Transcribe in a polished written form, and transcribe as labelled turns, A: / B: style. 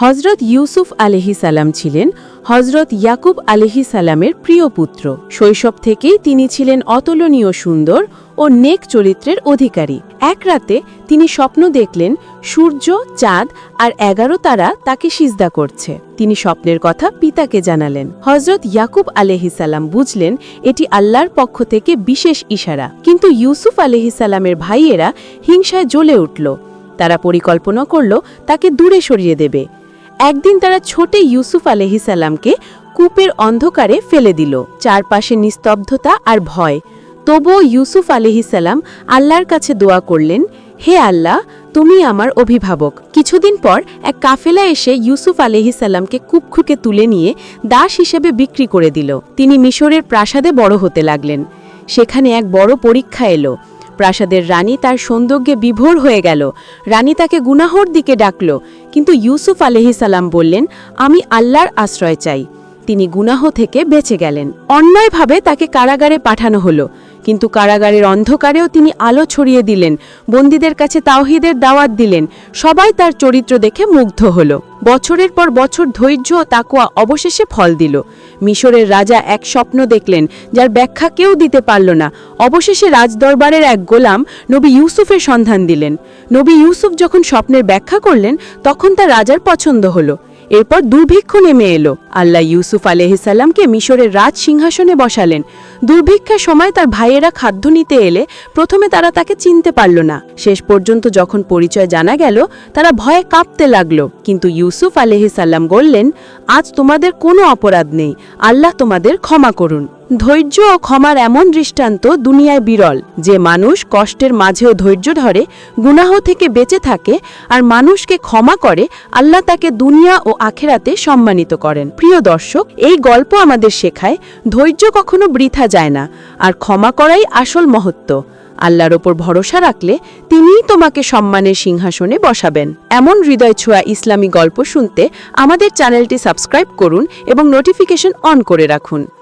A: হজরত ইউসুফ আলাইহিসাল্লাম ছিলেন হজরত ইয়াকুব আলাইহিসাল্লামের প্রিয় পুত্র। শৈশব থেকেই তিনি ছিলেন অতুলনীয় সুন্দর ও নেক চরিত্রের অধিকারী। এক রাতে তিনি স্বপ্ন দেখলেন সূর্য, চাঁদ আর 11 তারা তাকে সিজদা করছে। তিনি স্বপ্নের কথা পিতাকে জানালেন। হজরত ইয়াকুব আলাইহিসাল্লাম বুঝলেন এটি আল্লাহর পক্ষ থেকে বিশেষ ইশারা। কিন্তু ইউসুফ আলাইহিসাল্লামের ভাইয়েরা হিংসায় জ্বলে উঠল। তারা পরিকল্পনা করল তাকে দূরে সরিয়ে দেবে। একদিন তারা ছোটে ইউসুফ আলাইহিসাল্লামকে কূপের অন্ধকারে ফেলে দিল। চারপাশে নিস্তব্ধতা আর ভয়। তবুও ইউসুফ আলাইহিসাল্লাম আল্লাহর কাছে দোয়া করলেন, হে আল্লাহ, তুমি আমার অভিভাবক। কিছুদিন পর এক কাফেলা এসে ইউসুফ আলাইহিসাল্লামকে কূপ থেকে তুলে নিয়ে দাস হিসেবে বিক্রি করে দিল। তিনি মিশরের প্রাসাদে বড় হতে লাগলেন। সেখানে এক বড় পরীক্ষা এলো। প্রাসাদের রানী তার সৌন্দর্যে বিভোর হয়ে গেল। রানী তাকে গুনাহর দিকে ডাকল, কিন্তু ইউসুফ আলাইহিসাল্লাম বললেন, আমি আল্লাহর আশ্রয় চাই। তিনি গুনাহ থেকে বেঁচে গেলেন। অন্যায়ভাবে তাকে কারাগারে পাঠানো হলো, কিন্তু কারাগারের অন্ধকারেও তিনি আলো ছড়িয়ে দিলেন, বন্দীদের কাছে তাওহীদের দাওয়াত দিলেন। সবাই তার চরিত্র দেখে মুগ্ধ হল। বছরের পর বছর ধৈর্য ও তাকওয়া অবশেষে ফল দিল। মিশরের রাজা এক স্বপ্ন দেখলেন, যার ব্যাখ্যা কেউ দিতে পারল না। অবশেষে রাজদরবারের এক গোলাম নবী ইউসুফের সন্ধান দিলেন। নবী ইউসুফ যখন স্বপ্নের ব্যাখ্যা করলেন, তখন তা রাজার পছন্দ হলো। এরপর দুর্ভিক্ষ নেমে এলো। আল্লাহ ইউসুফ আলাইহিসাল্লামকে মিশরের রাজ সিংহাসনে বসালেন। দুর্ভিক্ষের সময় তার ভাইয়েরা খাদ্য নিতে এলে প্রথমে তারা তাকে চিনতে পারল না। শেষ পর্যন্ত যখন পরিচয় জানা গেল, তারা ভয়ে কাঁপতে লাগলো। কিন্তু ইউসুফ আলাইহিসাল্লাম বললেন, আজ তোমাদের কোনো অপরাধ নেই, আল্লাহ তোমাদের ক্ষমা করুন। ধৈর্য ও ক্ষমার এমন দৃষ্টান্ত দুনিয়ায় বিরল। যে মানুষ কষ্টের মাঝেও ধৈর্য ধরে, গুনাহ থেকে বেঁচে থাকে আর মানুষকে ক্ষমা করে, আল্লাহ তাকে দুনিয়া ও আখেরাতে সম্মানিত করেন। প্রিয় দর্শক, এই গল্প আমাদের শেখায় ধৈর্য কখনো বৃথা যায় না, আর ক্ষমা করাই আসল মহত্ব। আল্লাহর ওপর ভরসা রাখলে তিনিই তোমাকে সম্মানের সিংহাসনে বসাবেন। এমন হৃদয় ছোঁয়া ইসলামী গল্প শুনতে আমাদের চ্যানেলটি সাবস্ক্রাইব করুন এবং নোটিফিকেশন অন করে রাখুন।